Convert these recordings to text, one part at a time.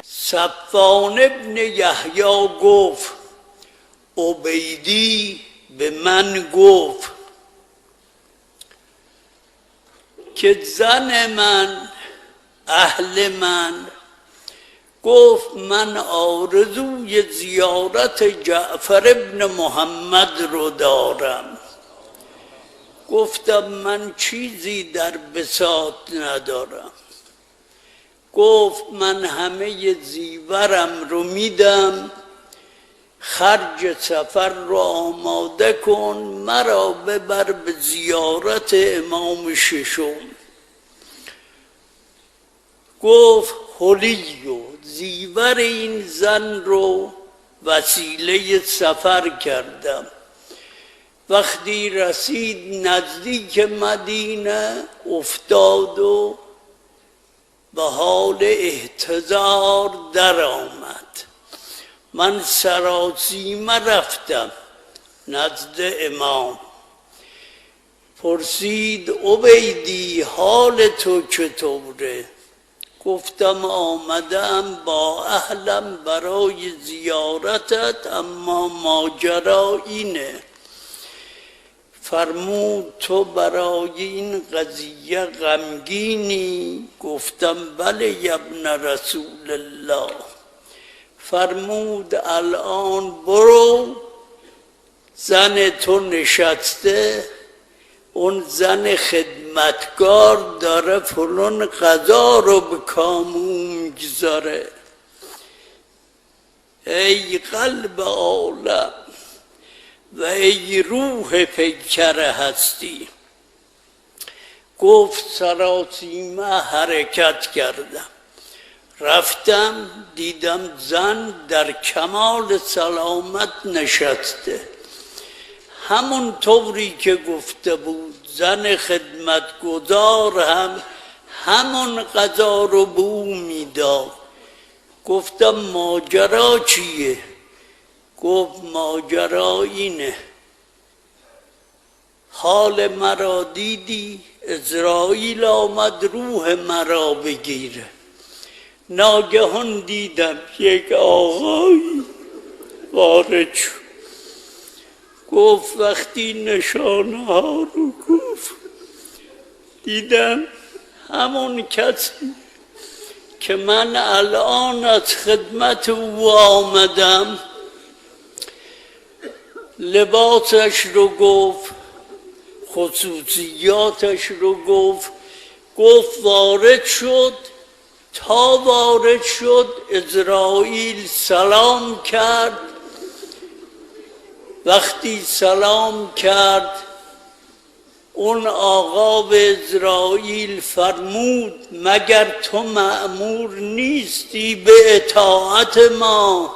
صفوان ابن یحیی گفت عبیدی به من گفت که زن من اهل من گفت من آرزوی زیارت جعفر ابن محمد رو دارم. گفتم من چیزی در بساط ندارم. گفت من همه زیورم رو میدم، خرج سفر رو آماده کن، مرا ببر به زیارت امام ششم. گفت حلیو زیور این زن رو وسیله سفر کردم. وقتی رسید نزدیک مدینه افتاد و به حال احتضار در آمد. من سراسیمه رفتم نزد امام. پرسید عبیدی حال تو چطوره؟ گفتم آمدم با اهلم برای زیارتت، اما ماجرا اینه. فرمود تو برای این قضیه غمگینی؟ گفتم بله ابن رسول الله. فرمود الان برو، زن تو نشسته، اون زن خدمتگار داره فلان غذا رو به کامون میگذاره. ای قلب عالم و ای روح پیکر هستی. گفت سراسیمه حرکت کردم، رفتم دیدم زن در کمال سلامت نشسته، همون طوری که گفته بود. زن خدمتگزار هم همون غذا رو به او میداد. گفتم ماجرا چیه؟ گفت ماجرا اینه، حال مرا دیدی؟ عزراییل آمد روح مرا بگیره. ناگهان دیدم یک آقایی وارد شد. گفت وقتی نشانه ها رو گفت دیدم همون کسی که من الان از خدمت او آمدم. لباسش رو گفت، خصوصیاتش رو گفت. گفت وارد شد. تا وارد شد عزراییل سلام کرد. وقتی سلام کرد اون آقا به عزراییل فرمود مگر تو مأمور نیستی به اطاعت ما؟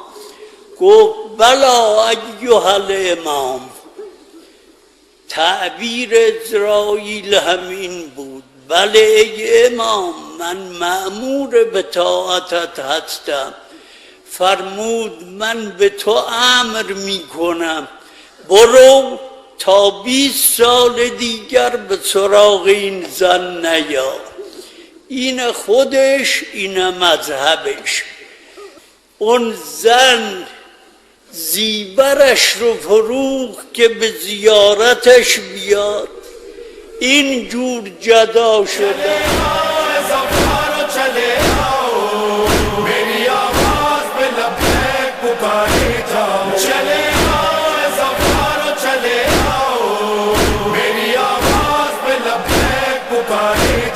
گفت بلا ایها الامام. تعبیر عزراییل همین بود، بله ای امام من مأمور به طاعتت هستم. فرمود من به تو امر می کنم برو تا 20 سال دیگر به سراغ این زن نیا. این خودش، این مذهبش. اون زن زیورش رو فروخت که به زیارتش بیاد. این جور جدا شده. Bye.